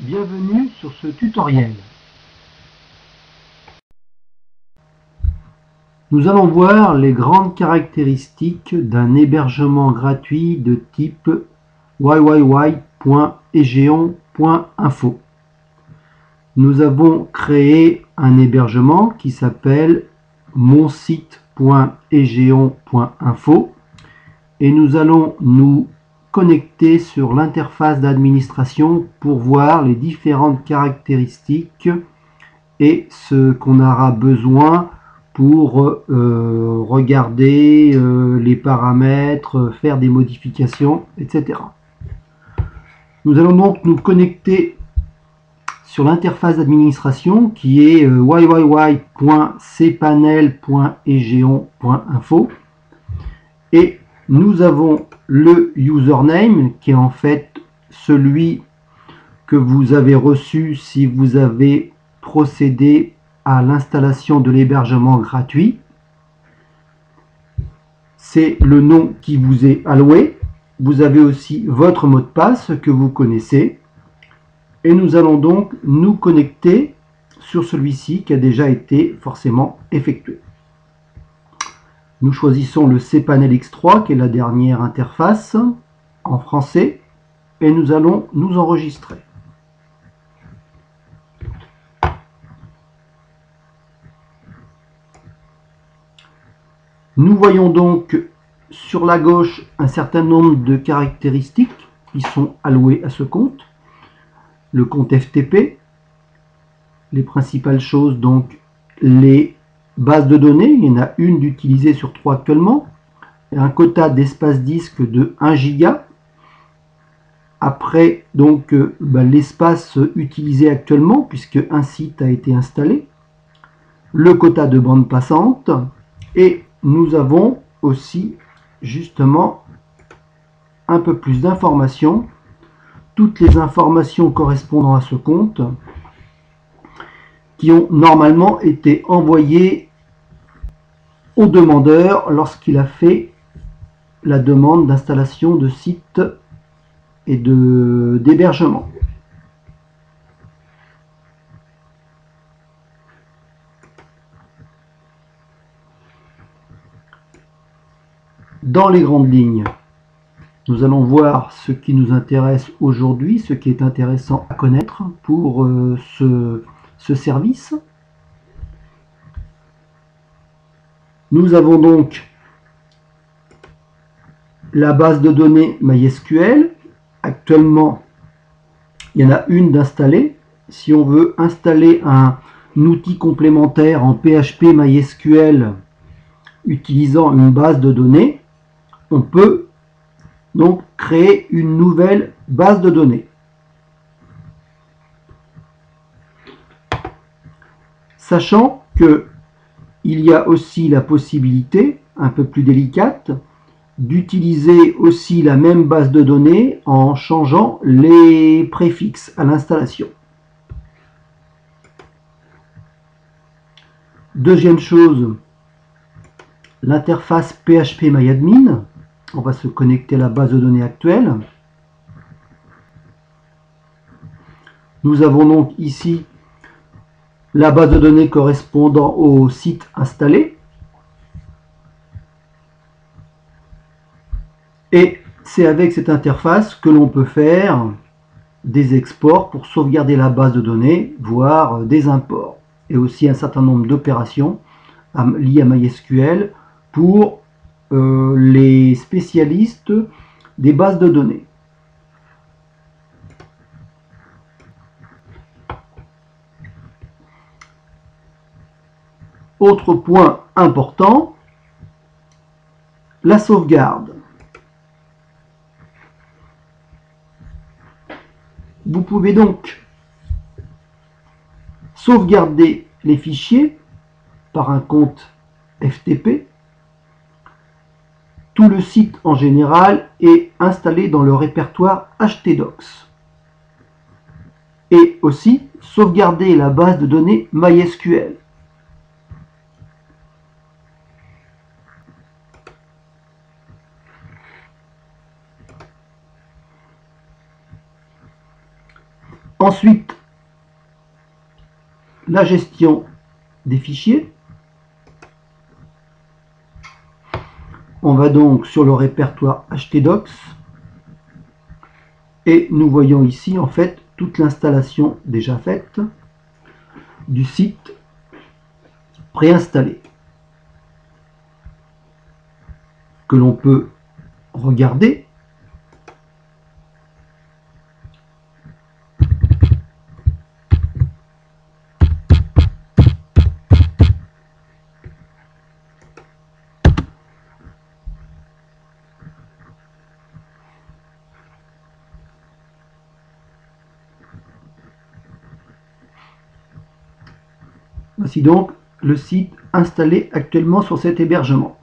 Bienvenue sur ce tutoriel. Nous allons voir les grandes caractéristiques d'un hébergement gratuit de type www.egeon.info. Nous avons créé un hébergement qui s'appelle monsite.egeon.info et nous allons nous connecter sur l'interface d'administration pour voir les différentes caractéristiques et ce qu'on aura besoin pour regarder les paramètres, faire des modifications, etc. Nous allons donc nous connecter sur l'interface d'administration qui est www.cpanel.egeon.info et nous avons le username qui est en fait celui que vous avez reçu si vous avez procédé à l'installation de l'hébergement gratuit. C'est le nom qui vous est alloué. Vous avez aussi votre mot de passe que vous connaissez. Et nous allons donc nous connecter sur celui-ci qui a déjà été forcément effectué. Nous choisissons le cPanel X3 qui est la dernière interface en français et nous allons nous enregistrer. Nous voyons donc sur la gauche un certain nombre de caractéristiques qui sont allouées à ce compte. Le compte FTP, les principales choses, donc les bases de données, il y en a une d'utilisée sur 3 actuellement, un quota d'espace disque de 1 giga. Après donc l'espace utilisé actuellement puisque un site a été installé, le quota de bande passante et nous avons aussi justement un peu plus d'informations, toutes les informations correspondant à ce compte qui ont normalement été envoyées au demandeur lorsqu'il a fait la demande d'installation de site et d'hébergement. Dans les grandes lignes, nous allons voir ce qui nous intéresse aujourd'hui, ce qui est intéressant à connaître pour ce service. Nous avons donc la base de données MySQL. Actuellement, il y en a une d'installée. Si on veut installer un outil complémentaire en PHP MySQL utilisant une base de données, on peut donc créer une nouvelle base de données. Sachant que il y a aussi la possibilité, un peu plus délicate, d'utiliser aussi la même base de données en changeant les préfixes à l'installation. Deuxième chose, l'interface PHP-MyAdmin. On va se connecter à la base de données actuelle. Nous avons donc ici la base de données correspondant au site installé. Et c'est avec cette interface que l'on peut faire des exports pour sauvegarder la base de données, voire des imports. Et aussi un certain nombre d'opérations liées à MySQL pour les spécialistes des bases de données. Autre point important, la sauvegarde. Vous pouvez donc sauvegarder les fichiers par un compte FTP. Tout le site en général est installé dans le répertoire htdocs. Et aussi sauvegarder la base de données MySQL. Ensuite, la gestion des fichiers. On va donc sur le répertoire htdocs et nous voyons ici en fait toute l'installation déjà faite du site préinstallé que l'on peut regarder. Voici donc le site installé actuellement sur cet hébergement.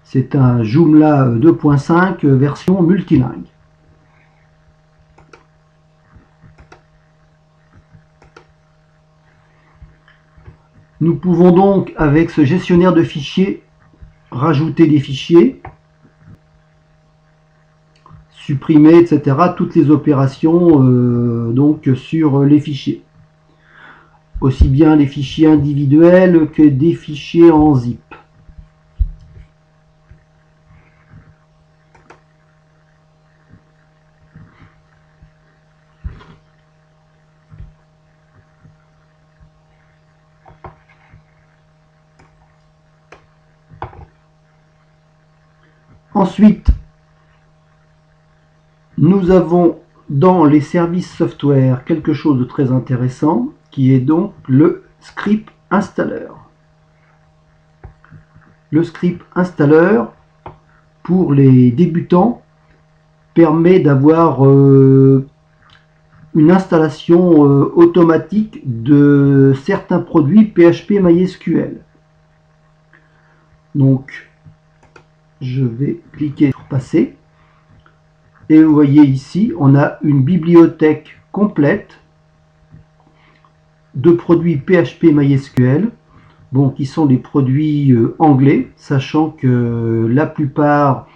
C'est un Joomla 2.5 version multilingue. Nous pouvons donc, avec ce gestionnaire de fichiers, rajouter des fichiers, supprimer, etc. Toutes les opérations donc sur les fichiers. Aussi bien les fichiers individuels que des fichiers en zip. Ensuite, nous avons dans les services software quelque chose de très intéressant qui est donc le script installeur. Le script installeur, pour les débutants, permet d'avoir une installation automatique de certains produits PHP MySQL. Donc, je vais cliquer sur passer. Et vous voyez ici, on a une bibliothèque complète de produits PHP MySQL, bon, qui sont des produits anglais, sachant que la plupart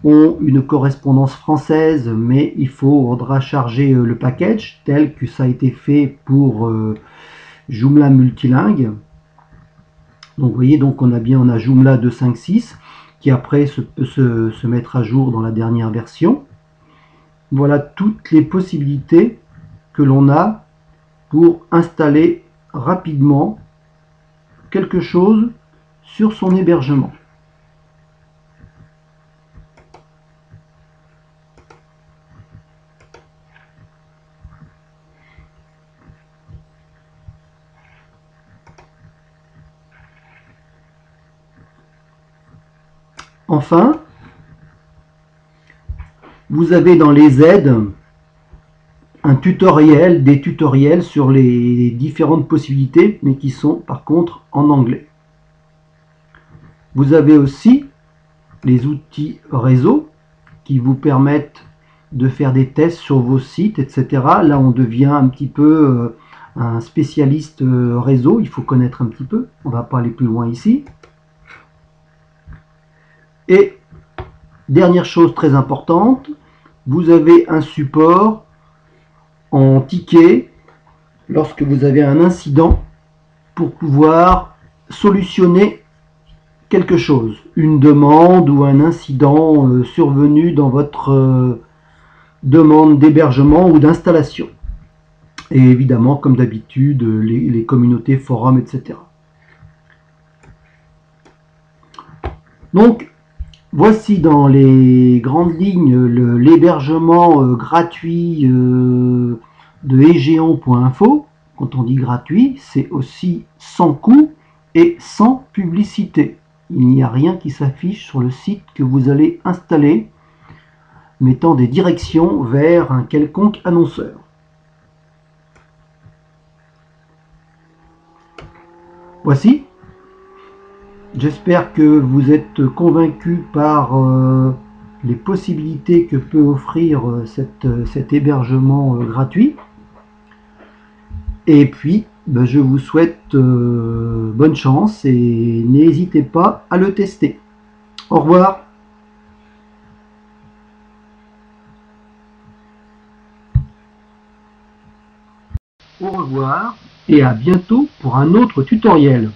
ont une correspondance française, mais il faudra charger le package tel que ça a été fait pour Joomla multilingue. Donc vous voyez, donc on a Joomla 2.5.6 qui après peut se mettre à jour dans la dernière version. Voilà toutes les possibilités que l'on a pour installer rapidement quelque chose sur son hébergement. Enfin, vous avez dans les aides des tutoriels sur les différentes possibilités, mais qui sont par contre en anglais. Vous avez aussi les outils réseau qui vous permettent de faire des tests sur vos sites, etc. Là, on devient un petit peu un spécialiste réseau, il faut connaître un petit peu, on ne va pas aller plus loin ici. Et dernière chose très importante, vous avez un support en ticket lorsque vous avez un incident pour pouvoir solutionner quelque chose, une demande ou un incident survenu dans votre demande d'hébergement ou d'installation. Et évidemment, comme d'habitude, les communautés, forums, etc. Donc, voici dans les grandes lignes l'hébergement gratuit de Egeon.info. Quand on dit gratuit, c'est aussi sans coût et sans publicité. Il n'y a rien qui s'affiche sur le site que vous allez installer, mettant des directions vers un quelconque annonceur. Voici. J'espère que vous êtes convaincus par les possibilités que peut offrir cet hébergement gratuit. Et puis, je vous souhaite bonne chance et n'hésitez pas à le tester. Au revoir. Au revoir et à bientôt pour un autre tutoriel.